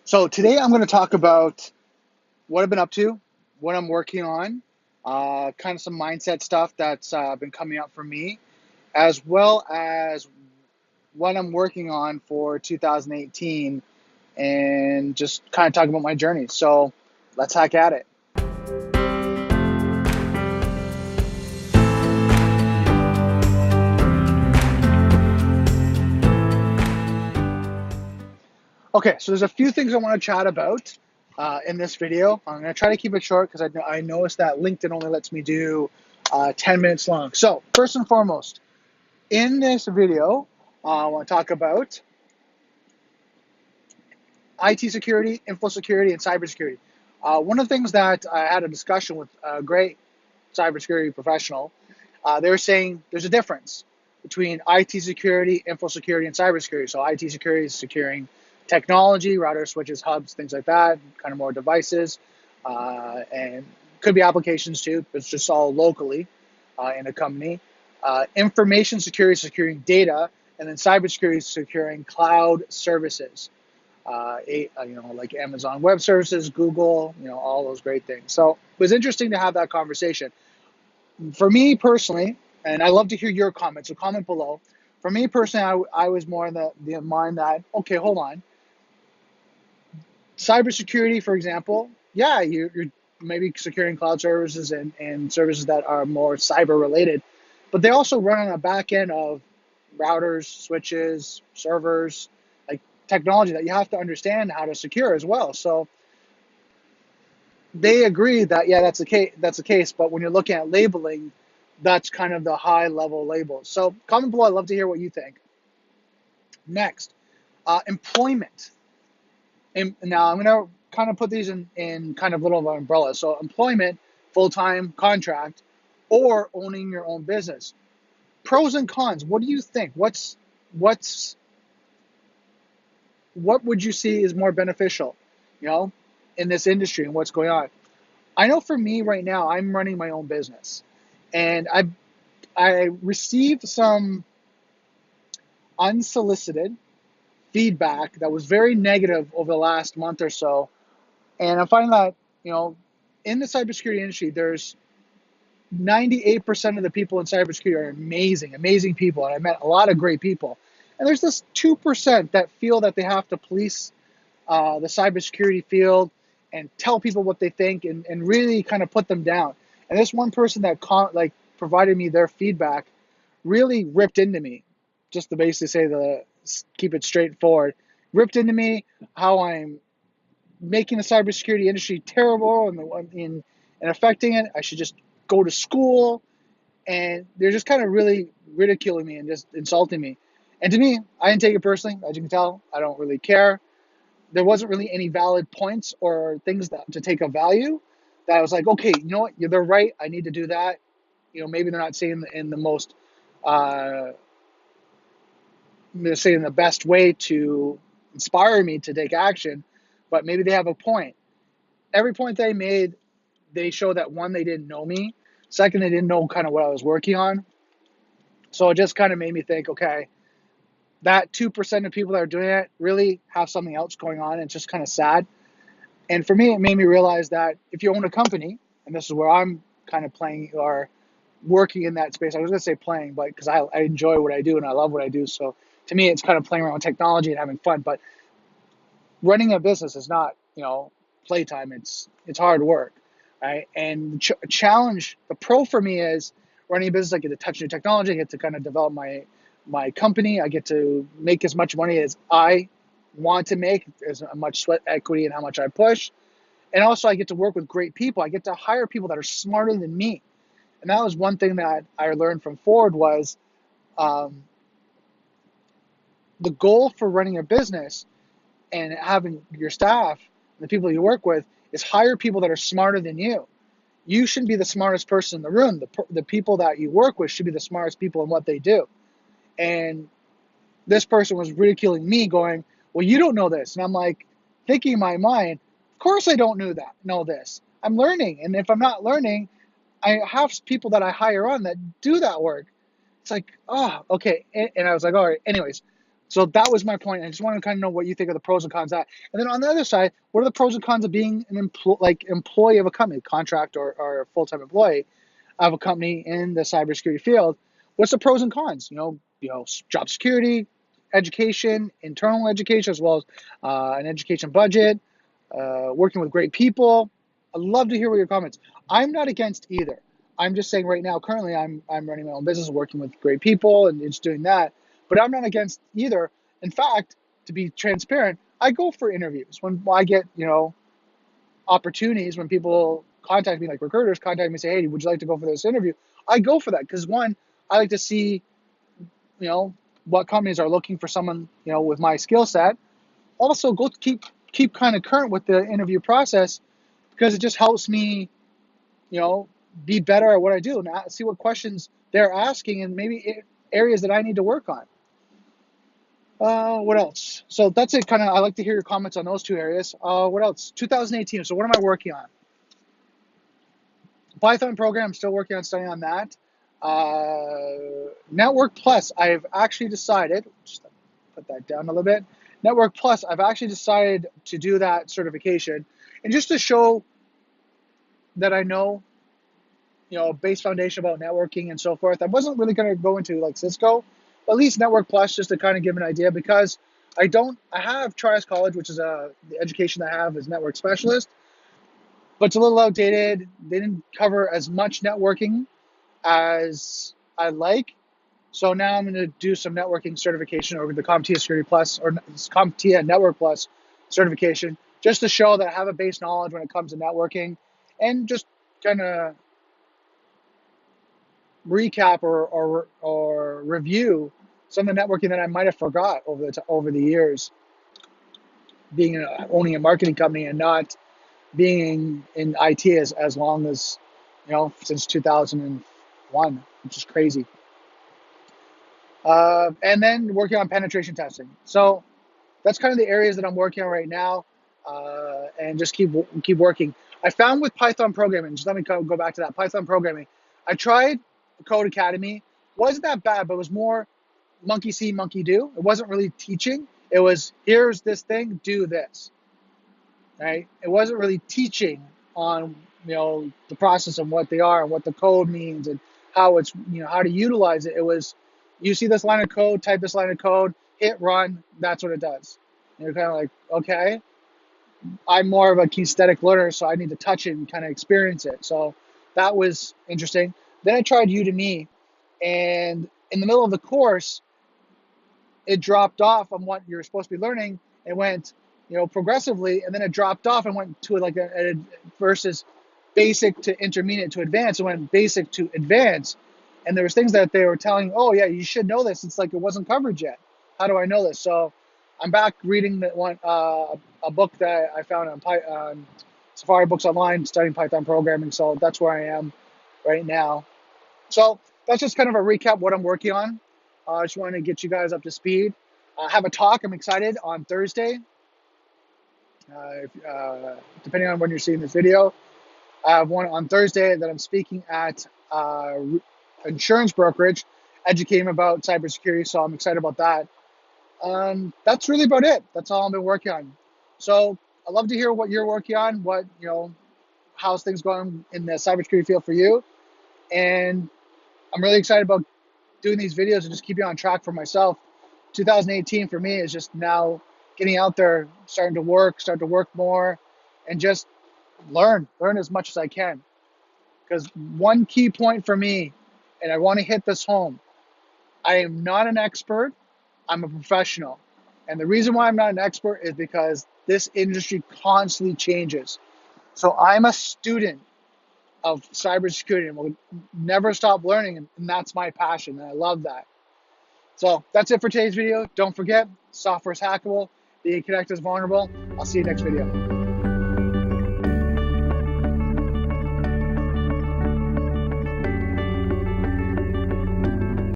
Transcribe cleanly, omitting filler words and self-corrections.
So today I'm going to talk about what I've been up to, what I'm working on, kind of some mindset stuff that's been coming up for me, as well as what I'm working on for 2018, and just kind of talk about my journey. So let's hack at it. Okay, so there's a few things I want to chat about in this video. I'm going to try to keep it short because I noticed that LinkedIn only lets me do 10 minutes long. So first and foremost, in this video, I want to talk about IT security, info security, and cybersecurity. One of the things that I had a discussion with a great cybersecurity professional, they were saying there's a difference between IT security, info security, and cybersecurity. So IT security is securing technology, routers, switches, hubs, things like that, kind of more devices, and could be applications too, but it's just all locally in a company. Information security is securing data, and then cybersecurity is securing cloud services. Like Amazon Web Services, Google, all those great things. So it was interesting to have that conversation. For me personally, and I love to hear your comments, so comment below. For me personally, I was more in the mind that, okay, hold on. Cybersecurity, for example, yeah, you're maybe securing cloud services and services that are more cyber related, but they also run on a back end of routers, switches, servers, like technology that you have to understand how to secure as well. So they agree that yeah, that's the case. That's the case. But when you're looking at labeling, that's kind of the high level labels. So comment below. I'd love to hear what you think. Next, employment. And now I'm going to kind of put these in kind of little umbrellas. So employment, full-time contract, or owning your own business. Pros and cons. What do you think? What's what would you see is more beneficial, you know, in this industry and what's going on? I know for me right now, I'm running my own business, and I received some unsolicited feedback that was very negative over the last month or so. And I'm finding that, in the cybersecurity industry, there's 98% of the people in cybersecurity are amazing, amazing people. And I met a lot of great people. And there's this 2% that feel that they have to police the cybersecurity field and tell people what they think and really kind of put them down. And this one person that provided me their feedback really ripped into me, just to basically keep it straightforward, ripped into me how I'm making the cybersecurity industry terrible and affecting it. I should just go to school, and they're just kind of really ridiculing me and just insulting me. And to me, I didn't take it personally. As you can tell, I don't really care. There wasn't really any valid points or things to take a value that I was like, okay, you know what, they're right. I need to do that. Maybe they're not saying in the most, they're saying the best way to inspire me to take action, but maybe they have a point. Every point they made, they show that one, they didn't know me. Second, they didn't know kind of what I was working on. So it just kind of made me think, okay, that 2% of people that are doing it really have something else going on. And it's just kind of sad. And for me, it made me realize that if you own a company, and this is where I'm kind of playing or working in that space. I was going to say playing, but because I enjoy what I do and I love what I do. So to me, it's kind of playing around with technology and having fun. But running a business is not, playtime. It's hard work, right? And challenge, the pro for me is running a business. I get to touch new technology. I get to kind of develop my company. I get to make as much money as I want to make, as much sweat equity and how much I push. And also I get to work with great people. I get to hire people that are smarter than me. And that was one thing that I learned from Ford was um, the goal for running a business and having your staff, the people you work with, is hire people that are smarter than you. You shouldn't be the smartest person in the room. The people that you work with should be the smartest people in what they do. And this person was ridiculing me, going, well, you don't know this. And I'm like, thinking in my mind, of course I don't know this. I'm learning. And if I'm not learning, I have people that I hire on that do that work. It's like, oh, okay. And I was like, all right, anyways. So that was my point. I just want to kind of know what you think of the pros and cons of that. And then on the other side, what are the pros and cons of being an employee of a company, contract or a full-time employee of a company in the cybersecurity field? What's the pros and cons? Job security, education, internal education, as well as an education budget, working with great people. I'd love to hear your comments. I'm not against either. I'm just saying right now, currently, I'm running my own business, working with great people, and just doing that. But I'm not against either. In fact, to be transparent, I go for interviews when I get opportunities. When people contact me, like recruiters contact me, and say, "Hey, would you like to go for this interview?" I go for that because one, I like to see what companies are looking for someone with my skill set. Also, go keep kind of current with the interview process because it just helps me be better at what I do and see what questions they're asking and maybe areas that I need to work on. What else? So that's it. I like to hear your comments on those two areas. What else? 2018. So what am I working on? Python program. I'm still working on studying on that. Network Plus. I've actually decided. Just put that down a little bit. Network Plus. I've actually decided to do that certification, and just to show that I know base foundation about networking and so forth. I wasn't really going to go into like Cisco, but at least Network Plus just to kind of give an idea because I have Trias College, which is the education I have as network specialist, but it's a little outdated. They didn't cover as much networking as I like. So now I'm going to do some networking certification over the CompTIA Security Plus or CompTIA Network Plus certification just to show that I have a base knowledge when it comes to networking and just kind of recap or review some of the networking that I might have forgot over the years, being owning a marketing company and not being in IT as long as since 2001, which is crazy. And then working on penetration testing. So that's kind of the areas that I'm working on right now, and just keep working. I found with Python programming, just let me go back to that Python programming. I tried Code Academy, wasn't that bad, but it was more monkey see, monkey do. It wasn't really teaching. It was here's this thing, do this, right? It wasn't really teaching on the process and what they are and what the code means and how it's how to utilize it. It was you see this line of code, type this line of code, hit run, that's what it does. And you're kind of like, okay, I'm more of a kinesthetic learner, so I need to touch it and kind of experience it. So that was interesting. Then I tried Udemy, and in the middle of the course, it dropped off on what you're supposed to be learning. It went, progressively, and then it dropped off and went to like a versus basic to intermediate to advanced. It went basic to advanced, and there was things that they were telling, oh yeah, you should know this. It's like it wasn't covered yet. How do I know this? So I'm back reading that one a book that I found on Safari Books Online, studying Python programming. So that's where I am right now. So that's just kind of a recap what I'm working on. I just wanted to get you guys up to speed. Have a talk. I'm excited on Thursday. Depending on when you're seeing this video, I have one on Thursday that I'm speaking at insurance brokerage, educating about cybersecurity. So I'm excited about that. That's really about it. That's all I've been working on. So I'd love to hear what you're working on. What how's things going in the cybersecurity field for you? And I'm really excited about doing these videos and just keeping on track for myself. 2018 for me is just now getting out there, start to work more, and just learn as much as I can. Because one key point for me, and I want to hit this home, I am not an expert, I'm a professional. And the reason why I'm not an expert is because this industry constantly changes. So I'm a student of cybersecurity and will never stop learning, and that's my passion, and I love that. So that's it for today's video. Don't forget, software is hackable, being connected is vulnerable. I'll see you next video.